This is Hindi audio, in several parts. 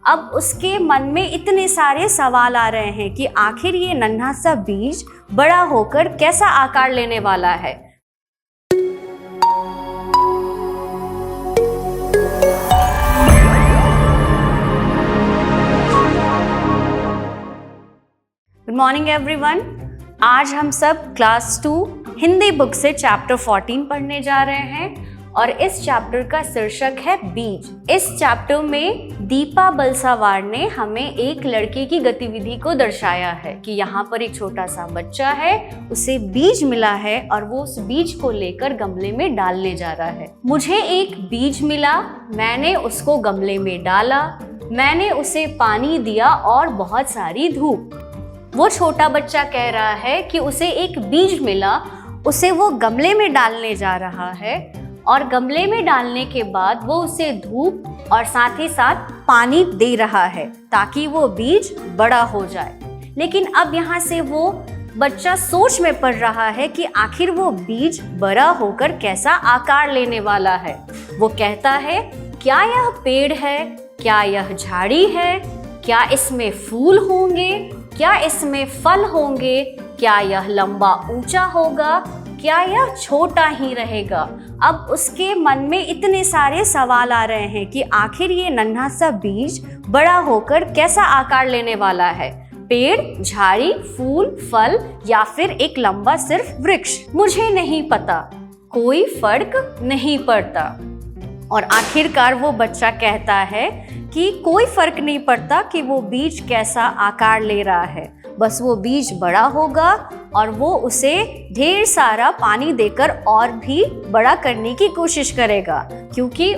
अब उसके मन में इतने सारे सवाल आ रहे हैं कि आखिर ये नन्हा सा बीज बड़ा होकर कैसा आकार लेने वाला है। Good morning everyone. आज हम सब क्लास 2 हिंदी बुक से चैप्टर 14 पढ़ने जा रहे हैं और इस चैप्टर का शीर्षक है बीज। इस चैप्टर में दीपा बलसावार ने हमें एक लड़के की गतिविधि को दर्शाया है कि यहाँ पर एक छोटा सा बच्चा है, उसे बीज मिला है और वो उस बीज को लेकर गमले में डालने जा रहा है। मुझे एक बीज मिला, मैंने उसको गमले में डाला, मैंने उसे पानी दिया और बहुत सारी धूप। वो छोटा बच्चा कह रहा है कि उसे एक बीज मिला, उसे वो गमले में डालने जा रहा है और गमले में डालने के बाद वो उसे धूप और साथ ही साथ पानी दे रहा है ताकि वो बीज बड़ा हो जाए। लेकिन अब यहाँ से वो बच्चा सोच में पड़ रहा है कि आखिर वो बीज बड़ा होकर कैसा आकार लेने वाला है। वो कहता है, क्या यह पेड़ है, क्या यह झाड़ी है, क्या इसमें फूल होंगे, क्या इसमें फल होंगे, क्या यह लंबा ऊंचा होगा, क्या यह छोटा ही रहेगा। अब उसके मन में इतने सारे सवाल आ रहे हैं कि आखिर ये नन्हा सा बीज बड़ा होकर कैसा आकार लेने वाला है। पेड़, झाड़ी, फूल, फल या फिर एक लंबा सिर्फ वृक्ष, मुझे नहीं पता, कोई फर्क नहीं पड़ता। और आखिरकार वो बच्चा कहता है कि कोई फर्क नहीं पड़ता कि वो बीज कैसा आकार ले रहा है, बस वो बीज बड़ा होगा और वो उसे ढेर सारा पानी देकर और भी बड़ा करने की कोशिश करेगा। क्योंकि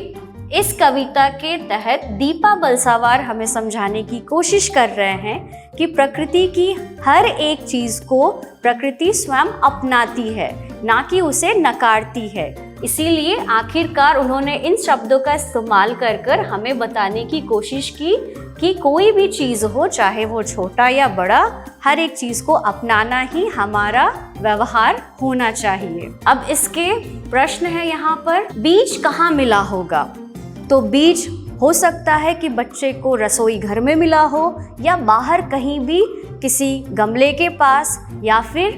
इस कविता के तहत दीपा बलसावार हमें समझाने की कोशिश कर रहे हैं कि प्रकृति की हर एक चीज़ को प्रकृति स्वयं अपनाती है, ना कि उसे नकारती है। इसीलिए आखिरकार उन्होंने इन शब्दों का इस्तेमाल कर हमें बताने की कोशिश की कि कोई भी चीज़ हो, चाहे वो छोटा या बड़ा, हर एक चीज़ को अपनाना ही हमारा व्यवहार होना चाहिए। अब इसके प्रश्न है यहाँ पर, बीज कहाँ मिला होगा? तो बीज हो सकता है कि बच्चे को रसोई घर में मिला हो या बाहर कहीं भी किसी गमले के पास या फिर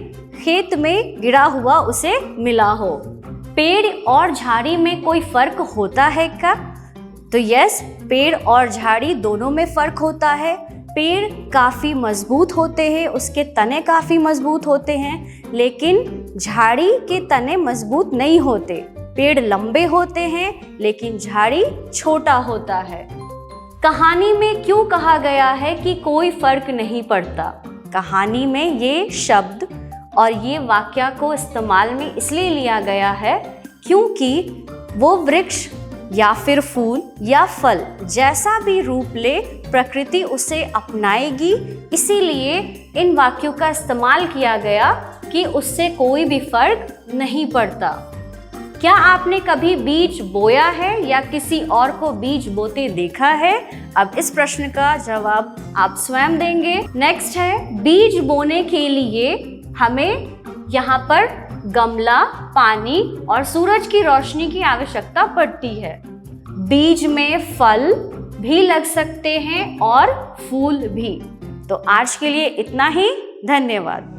खेत में गिरा हुआ उसे मिला हो। पेड़ और झाड़ी में कोई फर्क होता है क्या? तो यस, पेड़ और झाड़ी दोनों में फर्क होता है। पेड़ काफ़ी मजबूत होते हैं, उसके तने काफ़ी मजबूत होते हैं, लेकिन झाड़ी के तने मजबूत नहीं होते। पेड़ लंबे होते हैं लेकिन झाड़ी छोटा होता है। कहानी में क्यों कहा गया है कि कोई फर्क नहीं पड़ता? कहानी में ये शब्द और ये वाक्य को इस्तेमाल में इसलिए लिया गया है क्योंकि वो वृक्ष या फिर फूल या फल जैसा भी रूप ले, प्रकृति उसे अपनाएगी। इसीलिए इन वाक्यों का इस्तेमाल किया गया कि उससे कोई भी फर्क नहीं पड़ता। क्या आपने कभी बीज बोया है या किसी और को बीज बोते देखा है? अब इस प्रश्न का जवाब आप स्वयं देंगे। नेक्स्ट है, बीज बोने के लिए हमें यहाँ पर गमला, पानी और सूरज की रोशनी की आवश्यकता पड़ती है। बीज में फल भी लग सकते हैं और फूल भी। तो आज के लिए इतना ही, धन्यवाद।